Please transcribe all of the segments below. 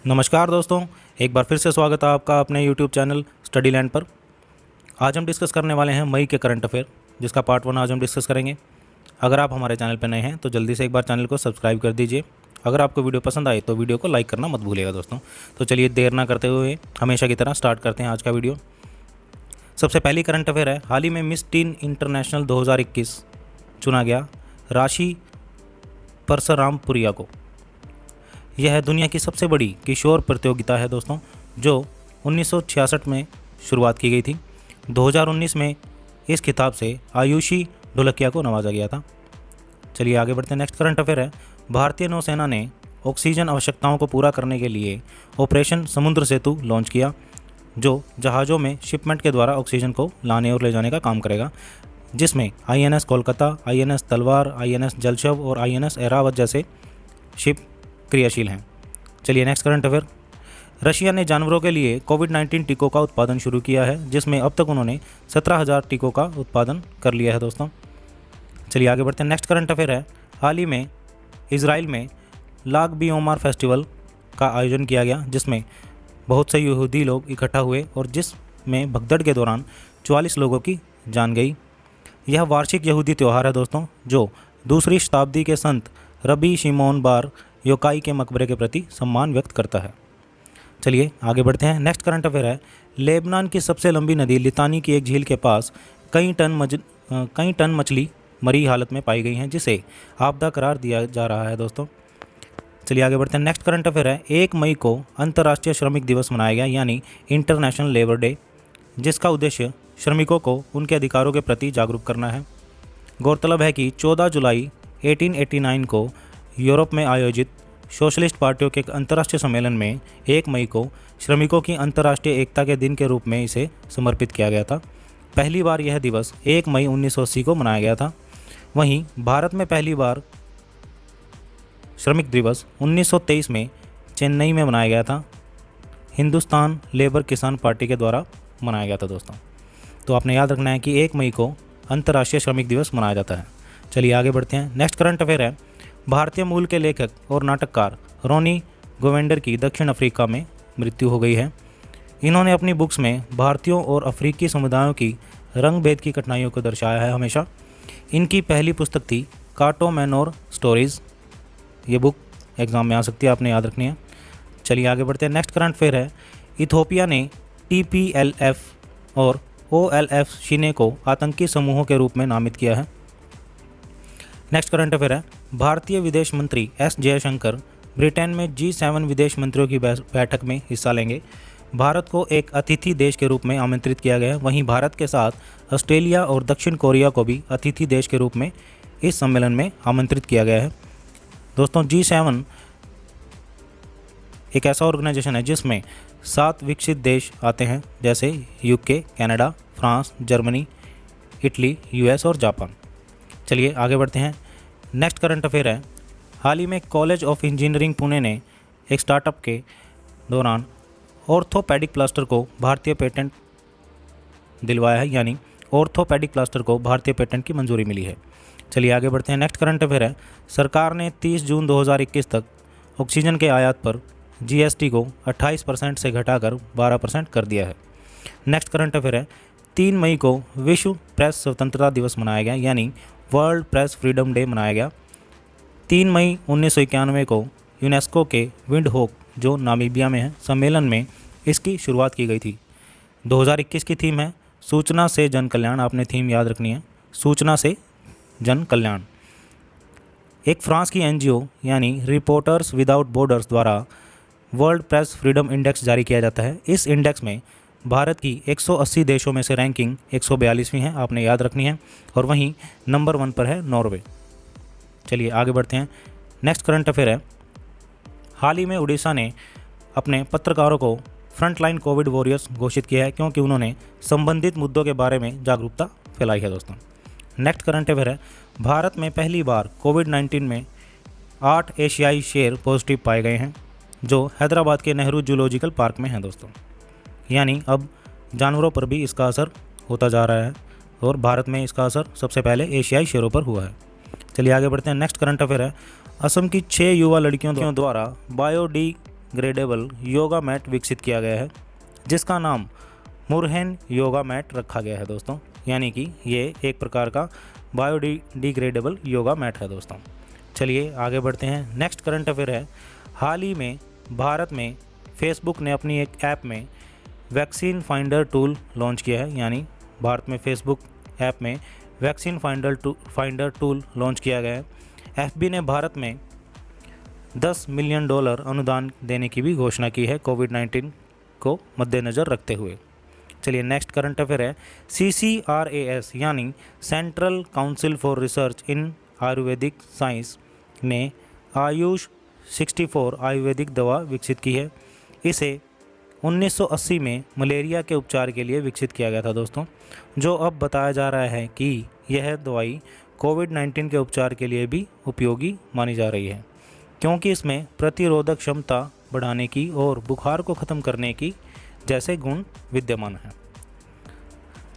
नमस्कार दोस्तों, एक बार फिर से स्वागत है आपका अपने YouTube चैनल स्टडी लैंड पर। आज हम डिस्कस करने वाले हैं मई के करंट अफेयर, जिसका पार्ट 1 आज हम डिस्कस करेंगे। अगर आप हमारे चैनल पर नए हैं तो जल्दी से एक बार चैनल को सब्सक्राइब कर दीजिए। अगर आपको वीडियो पसंद आए तो वीडियो को लाइक करना मत भूलिएगा दोस्तों। तो चलिए देर ना करते हुए हमेशा की तरह स्टार्ट करते हैं आज का वीडियो। सबसे पहली करंट अफेयर है, हाल ही में मिस टीन इंटरनेशनल 2021 चुना गया राशि परसरामपुरिया को। यह दुनिया की सबसे बड़ी किशोर प्रतियोगिता है दोस्तों, जो 1966 में शुरुआत की गई थी। 2019 में इस खिताब से आयुषी ढोलकिया को नवाजा गया था। चलिए आगे बढ़ते हैं। नेक्स्ट करंट अफेयर है, भारतीय नौसेना ने ऑक्सीजन आवश्यकताओं को पूरा करने के लिए ऑपरेशन समुद्र सेतु लॉन्च किया, जो जहाज़ों में शिपमेंट के द्वारा ऑक्सीजन को लाने और ले जाने का काम करेगा, जिसमें INS कोलकाता, INS तलवार, INS जलशव और INS ऐरावत जैसे शिप क्रियाशील हैं। चलिए नेक्स्ट करंट अफेयर, रशिया ने जानवरों के लिए कोविड-19 टीकों का उत्पादन शुरू किया है, जिसमें अब तक उन्होंने 17,000 टीकों का उत्पादन कर लिया है दोस्तों। चलिए आगे बढ़ते हैं। नेक्स्ट करंट अफेयर है, हाल ही में इजराइल में लाग बी ओमार फेस्टिवल का आयोजन किया गया, जिसमें बहुत से यहूदी लोग इकट्ठा हुए और जिसमें भगदड़ के दौरान 44 लोगों की जान गई। यह वार्षिक यहूदी त्यौहार है दोस्तों, जो दूसरी शताब्दी के संत रबी शिमोन बार योकाई के मकबरे के प्रति सम्मान व्यक्त करता है। चलिए आगे बढ़ते हैं। नेक्स्ट करंट अफेयर है, लेबनान की सबसे लंबी नदी लितानी की एक झील के पास कई टन मछली मरी हालत में पाई गई हैं, जिसे आपदा करार दिया जा रहा है दोस्तों। चलिए आगे बढ़ते हैं। नेक्स्ट करंट अफेयर है, 1 मई को अंतर्राष्ट्रीय श्रमिक दिवस मनाया गया, यानी इंटरनेशनल लेबर डे, जिसका उद्देश्य श्रमिकों को उनके अधिकारों के प्रति जागरूक करना है। गौरतलब है कि 14 जुलाई 1889 को यूरोप में आयोजित सोशलिस्ट पार्टियों के अंतर्राष्ट्रीय सम्मेलन में 1 मई को श्रमिकों की अंतर्राष्ट्रीय एकता के दिन के रूप में इसे समर्पित किया गया था। पहली बार यह दिवस 1 मई 1980 को मनाया गया था। वहीं भारत में पहली बार श्रमिक दिवस 1923 में चेन्नई में मनाया गया था। हिंदुस्तान लेबर किसान पार्टी के द्वारा मनाया गया था दोस्तों। तो आपने याद रखना है कि 1 मई को अंतर्राष्ट्रीय श्रमिक दिवस मनाया जाता है। चलिए आगे बढ़ते हैं। नेक्स्ट करंट अफेयर है, भारतीय मूल के लेखक और नाटककार रोनी गोवेंडर की दक्षिण अफ्रीका में मृत्यु हो गई है। इन्होंने अपनी बुक्स में भारतीयों और अफ्रीकी समुदायों की रंग भेद की कठिनाइयों को दर्शाया है हमेशा। इनकी पहली पुस्तक थी काटो मैनोर स्टोरीज़। ये बुक एग्ज़ाम में आ सकती है, आपने याद रखनी है। चलिए आगे बढ़ते हैं। नेक्स्ट करंट अफेयर है, इथियोपिया ने TPLF और OLF शिने को आतंकी समूहों के रूप में नामित किया है। नेक्स्ट करंट अफेयर है, भारतीय विदेश मंत्री S जयशंकर ब्रिटेन में G7 विदेश मंत्रियों की बैठक में हिस्सा लेंगे। भारत को एक अतिथि देश के रूप में आमंत्रित किया गया है। वहीं भारत के साथ ऑस्ट्रेलिया और दक्षिण कोरिया को भी अतिथि देश के रूप में इस सम्मेलन में आमंत्रित किया गया है दोस्तों। G7 एक ऐसा ऑर्गेनाइजेशन है जिसमें 7 विकसित देश आते हैं, जैसे UK, Canada, France, Germany, Italy, US और जापान। चलिए आगे बढ़ते हैं। नेक्स्ट करंट अफेयर है, हाल ही में कॉलेज ऑफ इंजीनियरिंग पुणे ने एक स्टार्टअप के दौरान ऑर्थोपेडिक प्लास्टर को भारतीय पेटेंट दिलवाया है, यानी ऑर्थोपेडिक प्लास्टर को भारतीय पेटेंट की मंजूरी मिली है। चलिए आगे बढ़ते हैं। नेक्स्ट करंट अफेयर है, सरकार ने 30 जून 2021 तक ऑक्सीजन के आयात पर GST को 28% से घटाकर 12% कर दिया है। नेक्स्ट करंट अफेयर है, 3 मई को विश्व प्रेस स्वतंत्रता दिवस मनाया गया, यानी वर्ल्ड प्रेस फ्रीडम डे मनाया गया। 3 मई 1991 को यूनेस्को के विंडहोक, जो नामीबिया में है, सम्मेलन में इसकी शुरुआत की गई थी। 2021 की थीम है सूचना से जन कल्याण। आपने थीम याद रखनी है, सूचना से जन कल्याण। एक फ्रांस की NGO यानी रिपोर्टर्स विदाउट बॉर्डर्स द्वारा वर्ल्ड प्रेस फ्रीडम इंडेक्स जारी किया जाता है। इस इंडेक्स में भारत की 180 देशों में से रैंकिंग 142वीं है, आपने याद रखनी है, और वहीं नंबर 1 पर है नॉर्वे। चलिए आगे बढ़ते हैं। नेक्स्ट करंट अफेयर है, हाल ही में उड़ीसा ने अपने पत्रकारों को फ्रंटलाइन कोविड वॉरियर्स घोषित किया है, क्योंकि उन्होंने संबंधित मुद्दों के बारे में जागरूकता फैलाई है दोस्तों। नेक्स्ट करंट अफेयर है, भारत में पहली बार कोविड-19 में 8 एशियाई शेर पॉजिटिव पाए गए हैं, जो हैदराबाद के नेहरू जूलॉजिकल पार्क में हैं दोस्तों। यानी अब जानवरों पर भी इसका असर होता जा रहा है और भारत में इसका असर सबसे पहले एशियाई शेरों पर हुआ है। चलिए आगे बढ़ते हैं। नेक्स्ट करंट अफेयर है, असम की 6 युवा लड़कियों द्वारा बायोडिग्रेडेबल योगा मैट विकसित किया गया है, जिसका नाम मुरहेन योगा मैट रखा गया है दोस्तों। यानी कि ये एक प्रकार का बायोडिग्रेडेबल योगा मैट है दोस्तों। चलिए आगे बढ़ते हैं। नेक्स्ट करंट अफेयर है, हाल ही में भारत में फेसबुक ने अपनी एक ऐप में वैक्सीन फाइंडर टूल लॉन्च किया है। यानी भारत में फेसबुक ऐप में वैक्सीन फाइंडर टूल लॉन्च किया गया है। एफबी ने भारत में $10 मिलियन अनुदान देने की भी घोषणा की है कोविड-19 को मद्देनज़र रखते हुए। चलिए नेक्स्ट करंट अफेयर है, CCRAS यानी central council for research in Ayurvedic science ने आयुष 64 आयुर्वेदिक दवा विकसित की है। इसे 1980 में मलेरिया के उपचार के लिए विकसित किया गया था दोस्तों, जो अब बताया जा रहा है कि यह दवाई कोविड-19 के उपचार के लिए भी उपयोगी मानी जा रही है, क्योंकि इसमें प्रतिरोधक क्षमता बढ़ाने की और बुखार को ख़त्म करने की जैसे गुण विद्यमान हैं।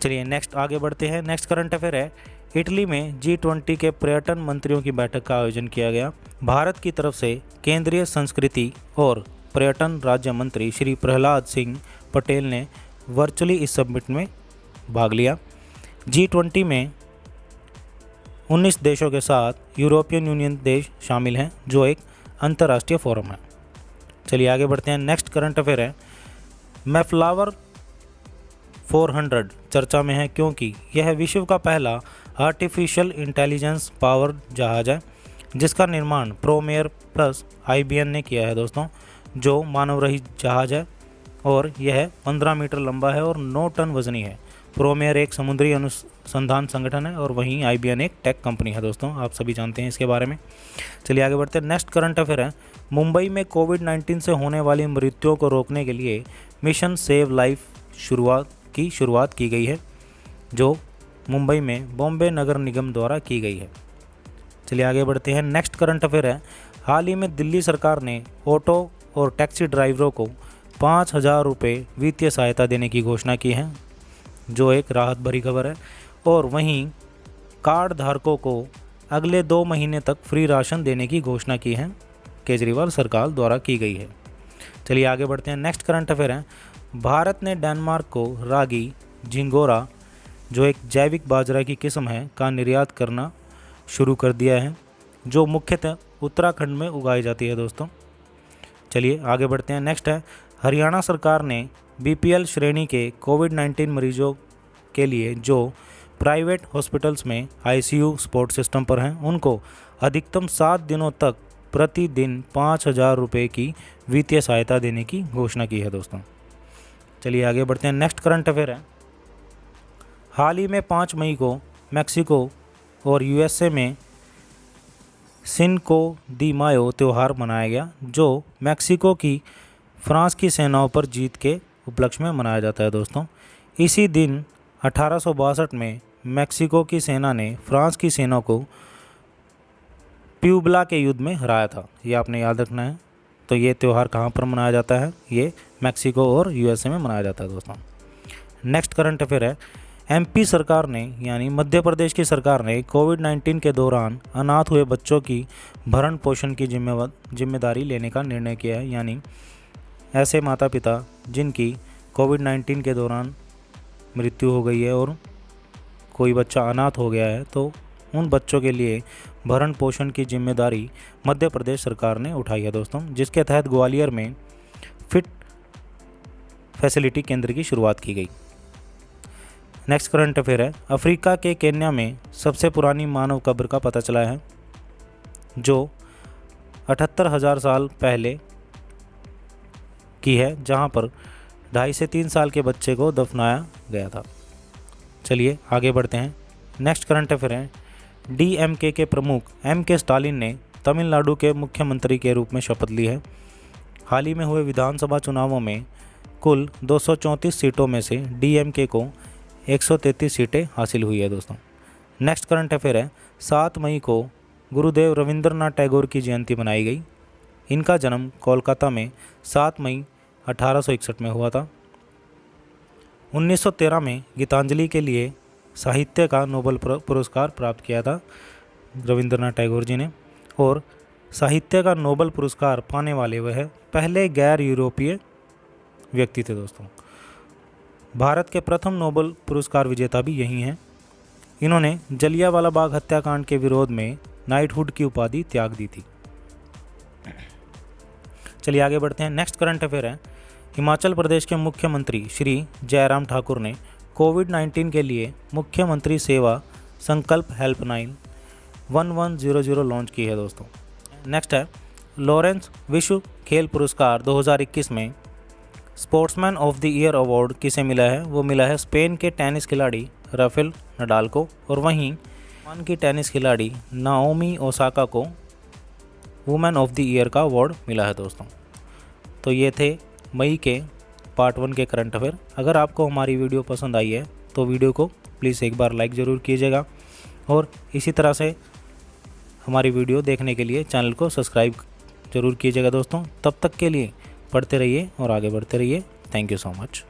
चलिए नेक्स्ट आगे बढ़ते हैं। नेक्स्ट करंट अफेयर है, इटली में G20 के पर्यटन मंत्रियों की बैठक का आयोजन किया गया। भारत की तरफ से केंद्रीय संस्कृति और पर्यटन राज्य मंत्री श्री प्रहलाद सिंह पटेल ने वर्चुअली इस समिट में भाग लिया। G20 में 19 देशों के साथ यूरोपियन यूनियन देश शामिल हैं, जो एक अंतर्राष्ट्रीय फोरम है। चलिए आगे बढ़ते हैं। नेक्स्ट करंट अफेयर है, मैफ्लावर 400 चर्चा में है क्योंकि यह विश्व का पहला आर्टिफिशियल इंटेलिजेंस पावर जहाज़ है, जिसका निर्माण प्रोमेयर प्लस IBM ने किया है दोस्तों, जो मानव रहित जहाज़ है और यह 15 मीटर लंबा है और 9 टन वजनी है। प्रोमेयर एक समुद्री अनुसंधान संगठन है और वहीं IBM एक टेक कंपनी है दोस्तों, आप सभी जानते हैं इसके बारे में। चलिए आगे बढ़ते हैं। नेक्स्ट करंट अफेयर है, मुंबई में कोविड-19 से होने वाली मृत्युओं को रोकने के लिए मिशन सेव लाइफ शुरुआत की गई है, जो मुंबई में बॉम्बे नगर निगम द्वारा की गई है। चलिए आगे बढ़ते हैं। नेक्स्ट करंट अफेयर है, हाल ही में दिल्ली सरकार ने ऑटो और टैक्सी ड्राइवरों को 5,000 रुपये वित्तीय सहायता देने की घोषणा की है, जो एक राहत भरी खबर है। और वहीं कार्ड धारकों को अगले 2 महीने तक फ्री राशन देने की घोषणा की है, केजरीवाल सरकार द्वारा की गई है। चलिए आगे बढ़ते हैं। नेक्स्ट करंट अफेयर है, भारत ने डेनमार्क को रागी झिंगोरा, जो एक जैविक बाजरा की किस्म है, का निर्यात करना शुरू कर दिया है, जो मुख्यतः उत्तराखंड में उगाई जाती है दोस्तों। चलिए आगे बढ़ते हैं। नेक्स्ट है, हरियाणा सरकार ने BPL श्रेणी के कोविड-19 मरीजों के लिए जो प्राइवेट हॉस्पिटल्स में ICU सपोर्ट सिस्टम पर हैं, उनको अधिकतम 7 दिनों तक प्रतिदिन 5,000 रुपये की वित्तीय सहायता देने की घोषणा की है दोस्तों। चलिए आगे बढ़ते हैं। नेक्स्ट करंट अफेयर है, हाल ही में 5 मई को मैक्सिको और USA में सिनको दी मायो त्यौहार मनाया गया, जो मैक्सिको की फ्रांस की सेनाओं पर जीत के उपलक्ष्य में मनाया जाता है दोस्तों। इसी दिन 1862 में मैक्सिको की सेना ने फ्रांस की सेना को प्यूबला के युद्ध में हराया था, ये आपने याद रखना है। तो ये त्यौहार कहाँ पर मनाया जाता है, ये मैक्सिको और USA में मनाया जाता है दोस्तों। नेक्स्ट करंट अफेयर है, MP सरकार ने यानी मध्य प्रदेश की सरकार ने कोविड-19 के दौरान अनाथ हुए बच्चों की भरण पोषण की जिम्मेदारी लेने का निर्णय किया है। यानी ऐसे माता पिता जिनकी कोविड-19 के दौरान मृत्यु हो गई है और कोई बच्चा अनाथ हो गया है, तो उन बच्चों के लिए भरण पोषण की जिम्मेदारी मध्य प्रदेश सरकार ने उठाई है दोस्तों, जिसके तहत ग्वालियर में फिट फैसिलिटी केंद्र की शुरुआत की गई। नेक्स्ट करंट अफेयर है, अफ्रीका के केन्या में सबसे पुरानी मानव कब्र का पता चला है, जो 78,000 साल पहले की है, जहां पर 2.5 से 3 साल के बच्चे को दफनाया गया था। चलिए आगे बढ़ते हैं। नेक्स्ट करंट अफेयर है, DMK के प्रमुख MK स्टालिन ने तमिलनाडु के मुख्यमंत्री के रूप में शपथ ली है। हाल ही में हुए विधानसभा चुनावों में कुल 234 सीटों में से DMK को 133 सीटें हासिल हुई है दोस्तों। नेक्स्ट करंट अफेयर है, 7 मई को गुरुदेव रविंद्रनाथ टैगोर की जयंती मनाई गई। इनका जन्म कोलकाता में 7 मई 1861 में हुआ था। 1913 में गीतांजलि के लिए साहित्य का नोबेल पुरस्कार प्राप्त किया था रविंद्रनाथ टैगोर जी ने, और साहित्य का नोबेल पुरस्कार पाने वाले वह पहले गैर यूरोपीय व्यक्ति थे दोस्तों। भारत के प्रथम नोबेल पुरस्कार विजेता भी यही हैं। इन्होंने जलियांवाला बाग हत्याकांड के विरोध में नाइटहुड की उपाधि त्याग दी थी। चलिए आगे बढ़ते हैं। नेक्स्ट करंट अफेयर है, हिमाचल प्रदेश के मुख्यमंत्री श्री जयराम ठाकुर ने कोविड-19 के लिए मुख्यमंत्री सेवा संकल्प हेल्पलाइन 1100 लॉन्च की है दोस्तों। नेक्स्ट है, लॉरेंस विश्व खेल पुरस्कार 2021 में sportsman of the year award किसे मिला है? वो मिला है स्पेन के टेनिस खिलाड़ी राफेल नडाल को, और वहीं जापान की टेनिस खिलाड़ी नाओमी ओसाका को वुमेन ऑफ द ईयर का अवार्ड मिला है दोस्तों। तो ये थे मई के पार्ट 1 के करंट अफेयर। अगर आपको हमारी वीडियो पसंद आई है तो वीडियो को प्लीज़ एक बार लाइक ज़रूर कीजिएगा, और इसी तरह से हमारी वीडियो देखने के लिए चैनल को सब्सक्राइब ज़रूर कीजिएगा दोस्तों। तब तक के लिए पढ़ते रहिए और आगे बढ़ते रहिए। Thank you so much.